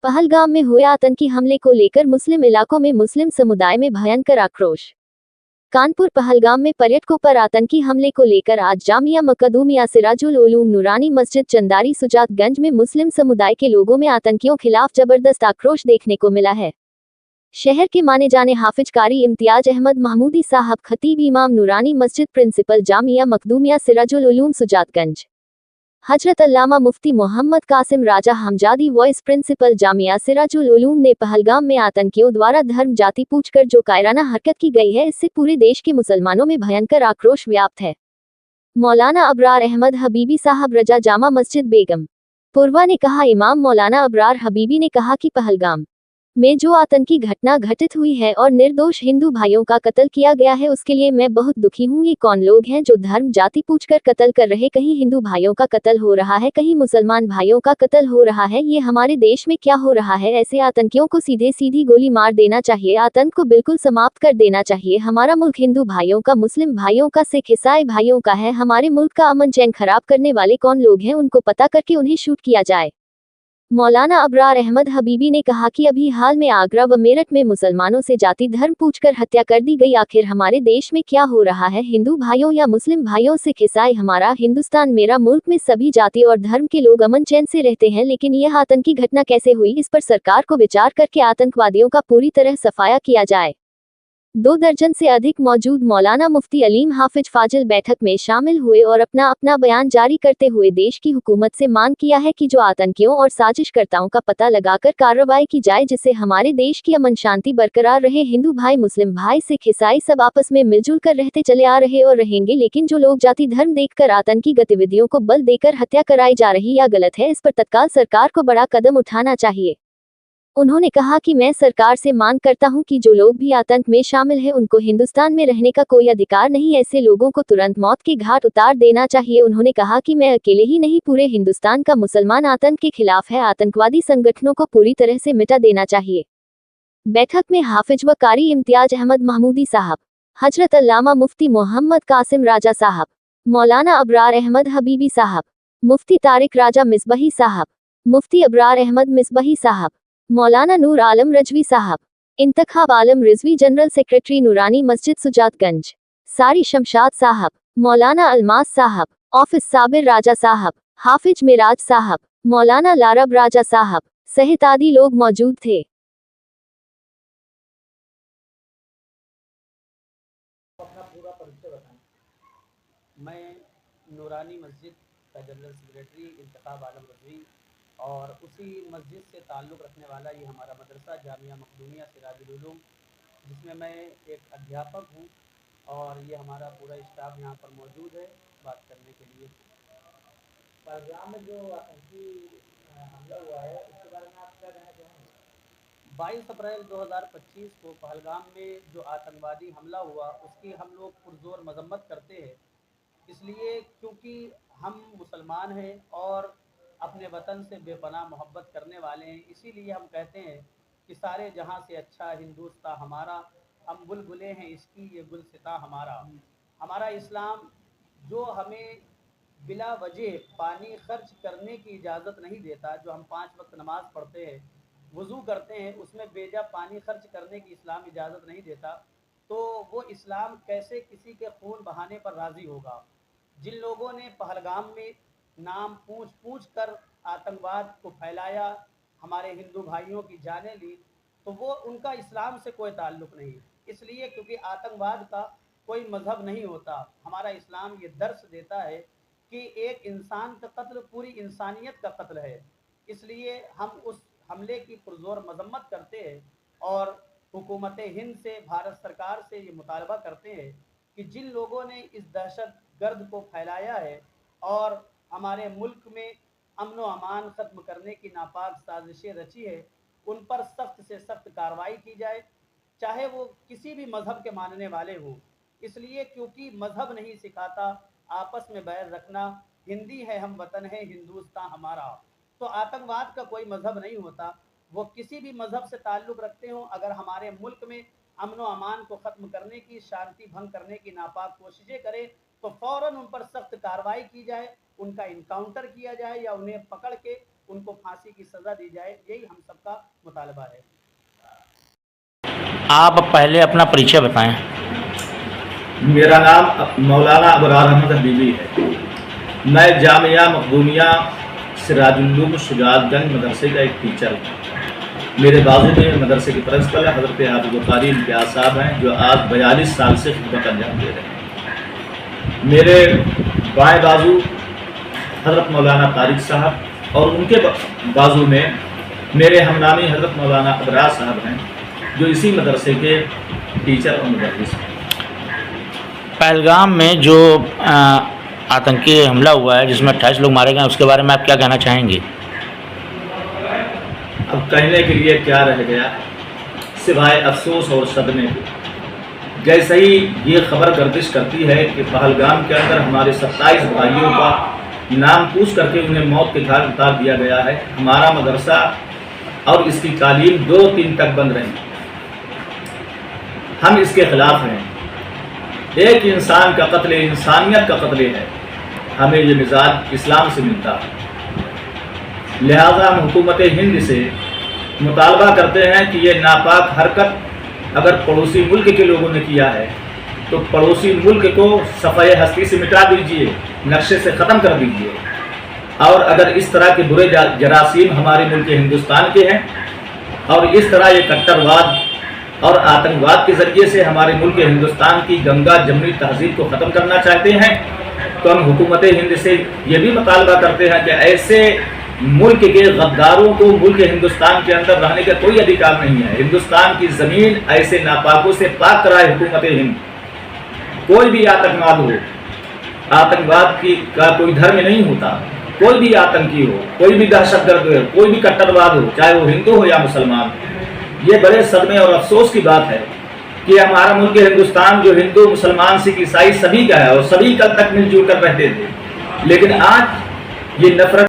पहलगाम में हुए आतंकी हमले को लेकर मुस्लिम इलाकों में मुस्लिम समुदाय में भयंकर आक्रोश। कानपुर पहलगाम में पर्यटकों पर आतंकी हमले को लेकर आज जामिया मकदूमिया सिराजुल उलूम नूरानी मस्जिद चंदारी सुजातगंज में मुस्लिम समुदाय के लोगों में आतंकियों खिलाफ जबरदस्त आक्रोश देखने को मिला है। शहर के माने जाने हाफिज कारी इम्तियाज अहमद महमूदी साहब, खतीब इमाम नूरानी मस्जिद, प्रिंसिपल जामिया मकदूमिया सिराजुल उलूम सुजातगंज, हजरत अल्लामा मुफ्ती मोहम्मद कासिम राजा हमजादी, वाइस प्रिंसिपल जामिया सिराजुल उलूम ने पहलगाम में आतंकियों द्वारा धर्म जाति पूछकर जो कायराना हरकत की गई है, इससे पूरे देश के मुसलमानों में भयंकर आक्रोश व्याप्त है। मौलाना अबरार अहमद हबीबी साहब, रजा जामा मस्जिद बेगम पुरवा ने कहा, इमाम मौलाना अबरार हबीबी ने कहा कि पहलगाम में जो आतंकी घटना घटित हुई है और निर्दोष हिंदू भाइयों का कत्ल किया गया है, उसके लिए मैं बहुत दुखी हूँ। ये कौन लोग हैं जो धर्म जाति पूछकर कत्ल कर रहे? कहीं हिंदू भाइयों का कत्ल हो रहा है, कहीं मुसलमान भाइयों का कत्ल हो रहा है। ये हमारे देश में क्या हो रहा है? ऐसे आतंकियों को सीधे सीधी गोली मार देना चाहिए, आतंक को बिल्कुल समाप्त कर देना चाहिए। हमारा मुल्क हिंदू भाइयों का, मुस्लिम भाइयों का, सिख ईसाई भाइयों का है। हमारे मुल्क का अमन चैन खराब करने वाले कौन लोग हैं, उनको पता करके उन्हें शूट किया जाए। मौलाना अबरार अहमद हबीबी ने कहा कि अभी हाल में आगरा व मेरठ में मुसलमानों से जाति धर्म पूछकर हत्या कर दी गई। आखिर हमारे देश में क्या हो रहा है? हिंदू भाइयों या मुस्लिम भाइयों, सिख ईसाई, हमारा हिंदुस्तान मेरा मुल्क में सभी जाति और धर्म के लोग अमन चैन से रहते हैं, लेकिन यह आतंकी घटना कैसे हुई? इस पर सरकार को विचार करके आतंकवादियों का पूरी तरह सफाया किया जाए। 2 दर्जन से अधिक मौजूद मौलाना मुफ्ती अलीम हाफिज फाजिल बैठक में शामिल हुए और अपना अपना बयान जारी करते हुए देश की हुकूमत से मांग किया है कि जो आतंकियों और साजिशकर्ताओं का पता लगाकर कार्रवाई की जाए, जिससे हमारे देश की अमन शांति बरकरार रहे। हिंदू भाई, मुस्लिम भाई, सिख ईसाई सब आपस में मिलजुल कर रहते चले आ रहे और रहेंगे, लेकिन जो लोग जाति धर्म देखकर आतंकी गतिविधियों को बल देकर हत्या कराई जा रही या गलत है, इस पर तत्काल सरकार को बड़ा कदम उठाना चाहिए। उन्होंने कहा कि मैं सरकार से मांग करता हूं कि जो लोग भी आतंक में शामिल हैं, उनको हिंदुस्तान में रहने का कोई अधिकार नहीं, ऐसे लोगों को तुरंत मौत के घाट उतार देना चाहिए। उन्होंने कहा कि मैं अकेले ही नहीं, पूरे हिंदुस्तान का मुसलमान आतंक के खिलाफ है, आतंकवादी संगठनों को पूरी तरह से मिटा देना चाहिए। बैठक में हाफिज व कारी इम्तियाज अहमद महमूदी साहब, हजरत अल्लामा मुफ्ती मोहम्मद कासिम राजा साहब, मौलाना अबरार अहमद हबीबी साहब, मुफ्ती तारिक राजा मिसबही साहब, मुफ्ती अबरार अहमद मिसबही साहब, मौलाना नूर आलम रजवी साहब, इंतखाब आलम रिजवी, जनरल सेक्रेटरी नूरानी मस्जिद सुजातगंज, सारी शमशाद साहब, मौलाना अलमास साहब, ऑफिस साबिर राजा साहब, हाफिज मिराज साहब, मौलाना लारब राजा साहब सहित आदि लोग मौजूद थे। अपना पूरा परिचय बताएं। मैं नूरानी मस्जिद का जनरल सेक्रेटरी इंतखाब आलम रज़वी और उसी मस्जिद से ताल्लुक़ रखने वाला ये हमारा मदरसा जामिया मखदूमिया सिराजुल उलूम, जिसमें मैं एक अध्यापक हूँ और ये हमारा पूरा स्टाफ यहाँ पर मौजूद है बात करने के लिए। पहलगाम में जो आतंकी हमला हुआ है, उसके बारे में आप क्या कहना चाहेंगे? 22 अप्रैल 2025 को पहलगाम में जो आतंकवादी हमला हुआ, उसकी हम लोग पुरज़ोर मज़म्मत करते हैं, इसलिए क्योंकि हम मुसलमान हैं और अपने वतन से बेपनाह मोहब्बत करने वाले हैं। इसीलिए हम कहते हैं कि सारे जहां से अच्छा हिंदुस्तान हमारा, हम बुलबुलें हैं इसकी, ये गुलसिता हमारा। हमारा इस्लाम जो हमें बिला वजह पानी खर्च करने की इजाज़त नहीं देता, जो हम 5 वक्त नमाज़ पढ़ते हैं, वज़ू करते हैं, उसमें बेजा पानी खर्च करने की इस्लाम इजाज़त नहीं देता, तो वो इस्लाम कैसे किसी के खून बहाने पर राज़ी होगा। जिन लोगों ने पहलगाम में नाम पूछ पूछ कर आतंकवाद को फैलाया, हमारे हिंदू भाइयों की जानें ली, तो वो उनका इस्लाम से कोई ताल्लुक़ नहीं। इसलिए क्योंकि आतंकवाद का कोई मज़हब नहीं होता। हमारा इस्लाम ये दर्स देता है कि एक इंसान का कत्ल पूरी इंसानियत का कत्ल है। इसलिए हम उस हमले की पुरज़ोर मज़म्मत करते हैं और हुकूमत हिंद से, भारत सरकार से ये मुतालबा करते हैं कि जिन लोगों ने इस दहशत गर्द को फैलाया है और हमारे मुल्क में अमन व अमान ख़त्म करने की नापाक साजिशें रची है, उन पर सख्त से सख्त कार्रवाई की जाए, चाहे वो किसी भी मज़हब के मानने वाले हों। इसलिए क्योंकि मज़हब नहीं सिखाता आपस में बैर रखना, हिंदी है हम वतन है हिंदुस्तान हमारा। तो आतंकवाद का कोई मज़हब नहीं होता, वो किसी भी मज़हब से ताल्लुक़ रखते हों, अगर हमारे मुल्क में अमन व अमान को ख़त्म करने की, शांति भंग करने की नापाक कोशिशें करें, तो फ़ौरन उन पर सख्त कार्रवाई की जाए, उनका इनकाउंटर किया जाए या उन्हें पकड़ के उनको फांसी की सज़ा दी जाए, यही हम सबका मुतालबा है। आप पहले अपना परिचय बताएं। मेरा नाम मौलाना अबरार अहमद हबीबी है। मैं जामिया मखदूमिया सिराजुल्लूम शुजातगंज मदरसे का एक टीचर हूँ। मेरे बाजू में मदरसे के प्रिंसिपल हज़रत हाफिज़ कारी इम्तियाज़ साहब हैं, जो आज 42 साल से खिदमत अंजाम दे रहे हैं। मेरे बाएं बाजू हज़रत मौलाना तारिक साहब और उनके बाजू में मेरे हमनामी हज़रत मौलाना अबरार साहब हैं, जो इसी मदरसे के टीचर और मुदर्रिस हैं। पहलगाम में जो आतंकी हमला हुआ है जिसमें 28 लोग मारे गए, उसके बारे में आप क्या कहना चाहेंगे? अब कहने के लिए क्या रह गया सिवाय अफसोस और सदमे के। जैसे ही ये खबर गर्दिश करती है कि पहलगाम के अंदर हमारे 27 भाइयों का नाम पूछ करके उन्हें मौत के घाट उतार दिया गया है, हमारा मदरसा और इसकी तालीम 2-3 तक बंद रही। हम इसके खिलाफ हैं। एक इंसान का कत्ल इंसानियत का कत्ल है। हमें ये मिजाज इस्लाम से मिलता है। लिहाजा हम हुकूमत हिंद से मुतालबा करते हैं कि ये नापाक हरकत अगर पड़ोसी मुल्क के लोगों ने किया है तो पड़ोसी मुल्क को सफ़ाए हस्ती से मिटा दीजिए, नक्शे से ख़त्म कर दीजिए। और अगर इस तरह के बुरे जरासीम हमारे मुल्क हिंदुस्तान के हैं और इस तरह ये कट्टरवाद और आतंकवाद के ज़रिए से हमारे मुल्क हिंदुस्तान की गंगा जमनी तहजीब को ख़त्म करना चाहते हैं, तो हम हुकूमत हिंद से ये भी मुतालबा करते हैं कि ऐसे मुल्क के गद्दारों को मुल्क हिंदुस्तान के अंदर रहने का कोई अधिकार नहीं है। हिंदुस्तान की ज़मीन ऐसे नापाकों से पाक कराए हुकूमत हिंद। कोई भी आतंकवाद हो, आतंकवाद का कोई धर्म नहीं होता। कोई भी आतंकी हो, कोई भी दहशतगर्द हो, कोई भी कट्टरवाद हो, चाहे वो हिंदू हो या मुसलमान। ये बड़े सदमे और अफसोस की बात है कि हमारा मुल्क हिंदुस्तान जो हिंदू मुसलमान सिख ईसाई सभी का है और सभी कल तक मिलजुल कर रहते थे, लेकिन आज ये नफरत